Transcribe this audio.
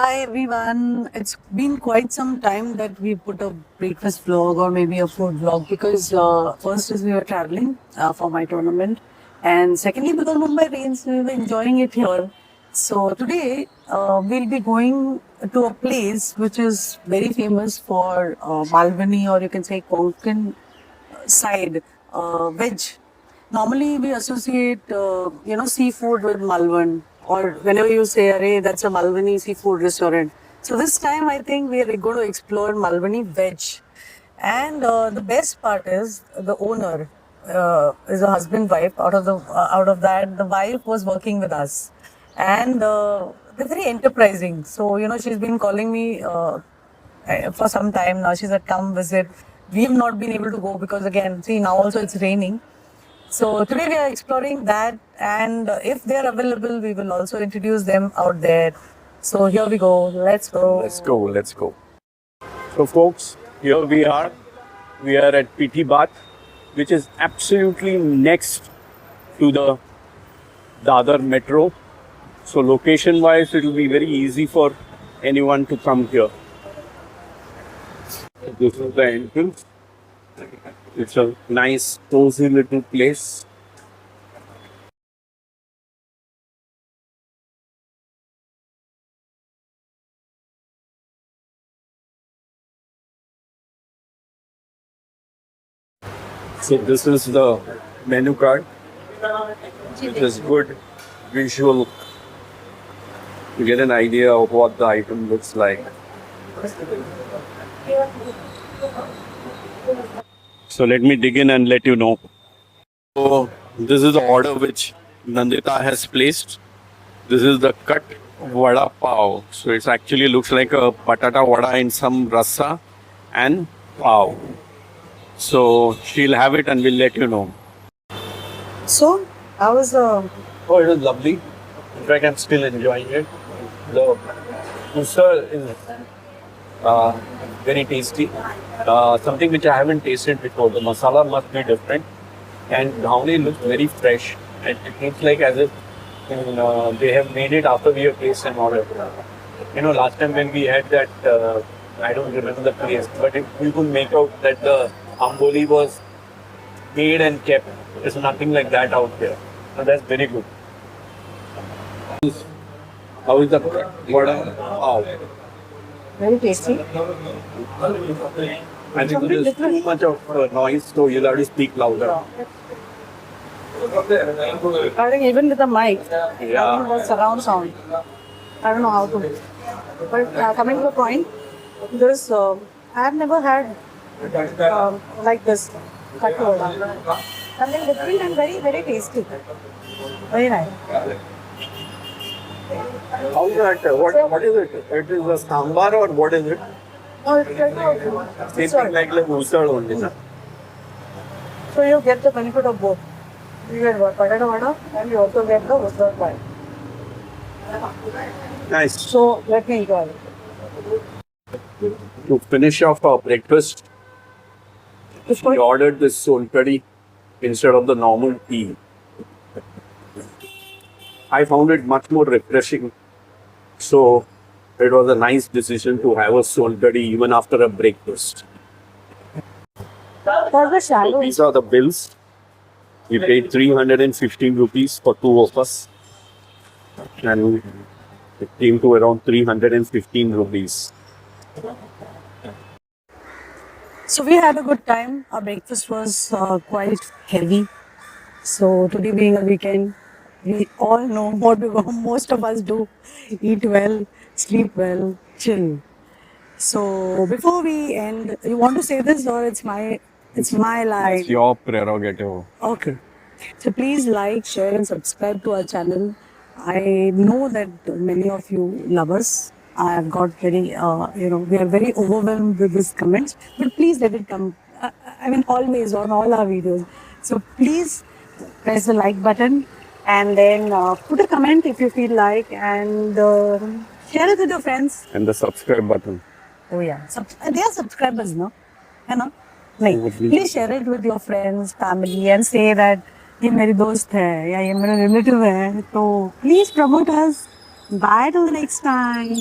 Hi everyone. It's been quite some time that we put a breakfast vlog or maybe a food vlog because first is we were traveling for my tournament, and secondly because Mumbai rains, we were enjoying it here. So today we'll be going to a place which is very famous for Malwani, or you can say Konkan side, veg. Normally, we associate, seafood with Malvan, or whenever you say, "Arey, that's a Malvani seafood restaurant." So this time, I think we are going to explore Malvani veg, and the best part is the owner is a husband wife. Out of that, the wife was working with us, and they're very enterprising. So she's been calling me. For some time now. She said, "Come visit." We've not been able to go because again, see now also it's raining. So today we are exploring that, and if they are available, we will also introduce them out there. So here we go. Let's go. Let's go. So, folks, here we are. We are at PT Bath, which is absolutely next to the Dadar metro. So, location-wise, it will be very easy for anyone to come here. This is the entrance. It's a nice, cozy little place. So this is the menu card. It is good visual to get an idea of what the item looks like. So let me dig in and let you know. So this is the order which Nandita has placed. This is the cut vada pav. So it actually looks like a patata vada in some rasa and pav. So she'll have it and we'll let you know. So how was Oh, it was lovely. In fact, I'm still enjoying it. The usar is very tasty. Something which I haven't tasted before. The masala must be different. And dhawni looks very fresh. And it looks like as if they have made it after we have placed an order. Last time when we had that, I don't remember the place, but we could make out that the amboli was made and kept. There's nothing like that out there. So that's very good. How is the vada pav? very tasty? I think there's too much of noise, so you'll have to speak louder. I think even with the mic, Yeah. the surround sound. I don't know how to. But coming to the point, this I have never had like this cut vada. Something different and very very tasty. Very nice. How is that? What is it? It is a sambar or what is it? Oh, it's like Same thing like usad only, na? so you get the benefit of both. You get potato vada and you also get the mustard pie. Nice. So let me enjoy it. To finish off our breakfast, It's we quite ordered this soul curry instead of the normal tea. I found it much more refreshing. So it was a nice decision to have a soul curry even after a breakfast. for the shallow. These are the bills. We paid 315 rupees for two of us. And it came to around 315 rupees. So we had a good time. Our breakfast was quite heavy. So today being a weekend, we all know what most of us do: eat well, sleep well, chill. So before we end, you want to say this or it's my line? It's your prerogative. Okay. So please like, share, and subscribe to our channel. I know that many of you love us. I have got very, we are very overwhelmed with these comments. But please let it come. I mean, always on all our videos. So please press the like button and then put a comment if you feel like, and share it with your friends. And the subscribe button. Oh yeah, they are subscribers, no? है ना? नहीं. Please share it with your friends, family, and say that ये मेरी दोस्त है या ये मेरा relative है. तो please promote us. Bye till the next time.